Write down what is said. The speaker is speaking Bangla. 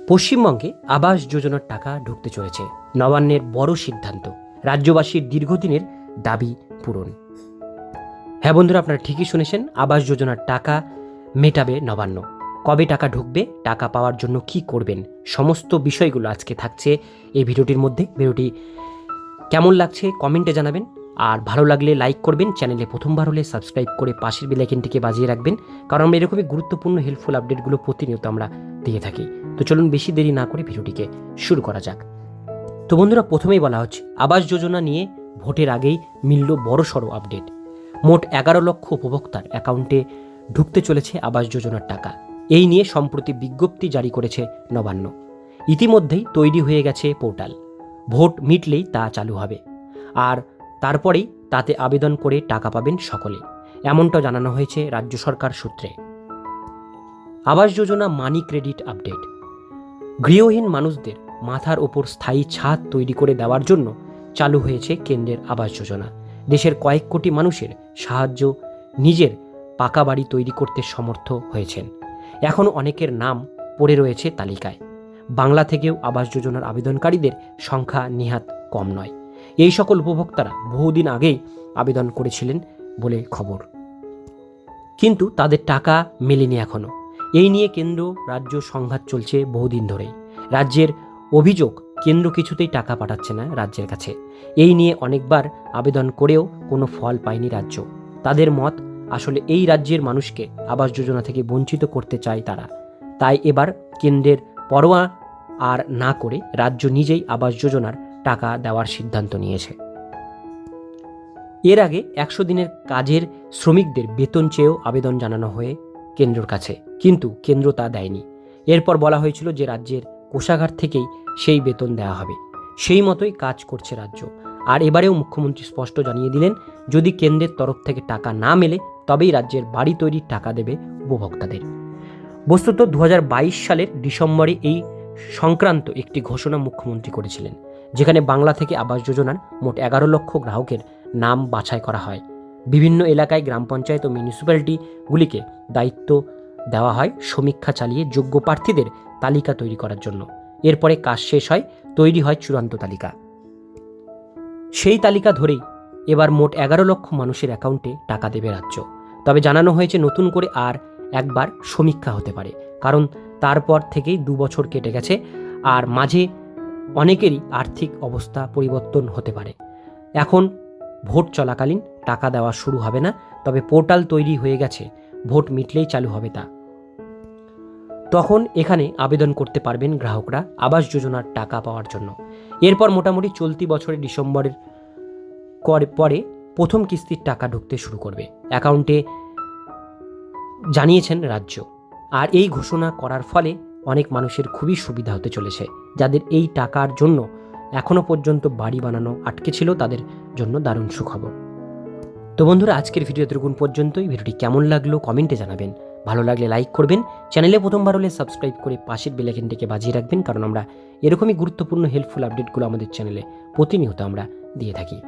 পশ্চিমবঙ্গে আবাস যোজনার টাকা ঢুকতে চলেছে। নবান্নের বড় সিদ্ধান্ত, রাজ্যবাসীর দীর্ঘদিনের দাবি পূরণ। হ্যাঁ বন্ধুরা, আপনারা ঠিকই শুনেছেন, আবাস যোজনার টাকা মেটাবে নবান্ন। কবে টাকা ঢুকবে, টাকা পাওয়ার জন্য কি করবেন, সমস্ত বিষয়গুলো আজকে থাকছে এই ভিডিওটির মধ্যে। ভিডিওটি কেমন লাগছে কমেন্টে জানাবেন, আর ভালো লাগলে লাইক করবেন, চ্যানেলে প্রথমবার হলে সাবস্ক্রাইব করে পাশের বেল আইকনটিকে বাজিয়ে রাখবেন, কারণ আমরা এরকমই গুরুত্বপূর্ণ হেল্পফুল আপডেটগুলো প্রতিনিয়ত আমরা দিয়ে থাকি। তো চলুন বেশি দেরি না করে ভিডিওটিকে শুরু করা যাক। তো বন্ধুরা, প্রথমেই বলা হচ্ছে আবাস যোজনা নিয়ে ভোটের আগেই মিলল বড়সড় আপডেট। মোট 11 লক্ষ উপভোক্তার অ্যাকাউন্টে ঢুকতে চলেছে আবাস যোজনার টাকা। এই নিয়ে সম্প্রতি বিজ্ঞপ্তি জারি করেছে নবান্ন। ইতিমধ্যেই তৈরি হয়ে গেছে পোর্টাল, ভোট মিটলেই তা চালু হবে, আর তারপরেই তাতে আবেদন করে টাকা পাবেন সকলে, এমনটা জানানো হয়েছে রাজ্য সরকার সূত্রে। আবাস যোজনা মানি ক্রেডিট আপডেট। গৃহহীন মানুষদের মাথার ওপর স্থায়ী ছাদ তৈরি করে দেওয়ার জন্য চালু হয়েছে কেন্দ্রের আবাস যোজনা। দেশের কয়েক কোটি মানুষের সাহায্য নিজের পাকা বাড়ি তৈরি করতে সমর্থ হয়েছেন। এখনও অনেকের নাম পড়ে রয়েছে তালিকায়। বাংলা থেকেও আবাস যোজনার আবেদনকারীদের সংখ্যা নেহাত কম নয়। এই সকল উপভোক্তারা বহুদিন আগেই আবেদন করেছিলেন বলে খবর, কিন্তু তাদের টাকা মেলেনি এখনও। এই নিয়ে কেন্দ্র রাজ্য সংঘাত চলছে বহুদিন ধরেই। রাজ্যের অভিযোগ, কেন্দ্র কিছুতেই টাকা পাঠাচ্ছে না রাজ্যের কাছে। এই নিয়ে অনেকবার আবেদন করেও কোনো ফল পায়নি রাজ্য। তাদের মত, আসলে এই রাজ্যের মানুষকে আবাস যোজনা থেকে বঞ্চিত করতে চায় তারা। তাই এবার কেন্দ্রের পরোয়া আর না করে রাজ্য নিজেই আবাস যোজনার টাকা দেওয়ার সিদ্ধান্ত নিয়েছে। এর আগে 100 দিনের কাজের শ্রমিকদের বেতন চেয়েও আবেদন জানানো হয়ে কেন্দ্রের কাছে, কিন্তু কেন্দ্র তা দেয়নি। এরপর বলা হয়েছিল যে রাজ্যের কোষাগার থেকেই সেই বেতন দেওয়া হবে। সেই মতোই কাজ করছে রাজ্য। আর এবারেও মুখ্যমন্ত্রী স্পষ্ট জানিয়ে দিলেন, যদি কেন্দ্রের তরফ থেকে টাকা না মেলে তবেই রাজ্যের বাড়ি তৈরির টাকা দেবে উপভোক্তাদের। বস্তুত 2022 সালের ডিসেম্বরে এই সংক্রান্ত একটি ঘোষণা মুখ্যমন্ত্রী করেছিলেন, যেখানে বাংলা থেকে আবাস যোজনার মোট 11 লক্ষ গ্রাহকের নাম বাছাই করা হয়। বিভিন্ন এলাকায় গ্রাম পঞ্চায়েত ও মিউনিসিপ্যালিটিগুলিকে দায়িত্ব দেওয়া হয় সমীক্ষা চালিয়ে যোগ্য প্রার্থীদের তালিকা তৈরি করার জন্য। এরপরে কাজ শেষ হয়, তৈরি হয় চূড়ান্ত তালিকা। সেই তালিকা ধরেই এবার মোট 11 লক্ষ মানুষের অ্যাকাউন্টে টাকা দেবে রাজ্য। তবে জানানো হয়েছে নতুন করে আর একবার সমীক্ষা হতে পারে, কারণ তারপর থেকেই 2 বছর কেটে গেছে, আর মাঝে অনেকেরই আর্থিক অবস্থা পরিবর্তন হতে পারে। এখন ভোট চলাকালীন টাকা দেওয়া শুরু হবে না, তবে পোর্টাল তৈরি হয়ে গেছে, ভোট মিটলেই চালু হবে তা। তখন এখানে আবেদন করতে পারবেন গ্রাহকরা আবাস যোজনার টাকা পাওয়ার জন্য। এরপর মোটামুটি চলতি বছরের ডিসেম্বরের পরে প্রথম কিস্তির টাকা ঢুকতে শুরু করবে অ্যাকাউন্টে, জানিয়েছেন রাজ্য। আর এই ঘোষণা করার ফলে অনেক মানুষের খুবই সুবিধা হতে চলেছে। যাদের এই টাকার জন্য এখনও পর্যন্ত বাড়ি বানানো আটকে ছিল, তাদের জন্য দারুণ সুখবর। তো বন্ধুরা, আজকের ভিডিও এতটুকুন পর্যন্তই। ভিডিওটি কেমন লাগলো কমেন্টে জানাবেন, ভালো লাগলে লাইক করবেন, চ্যানেলে প্রথমবার হলে সাবস্ক্রাইব করে পাশের বেল আইকনটিকে বাজিয়ে রাখবেন, কারণ আমরা এরকমই গুরুত্বপূর্ণ হেল্পফুল আপডেটগুলো আমাদের চ্যানেলে প্রতিনিয়ত আমরা দিয়ে থাকি।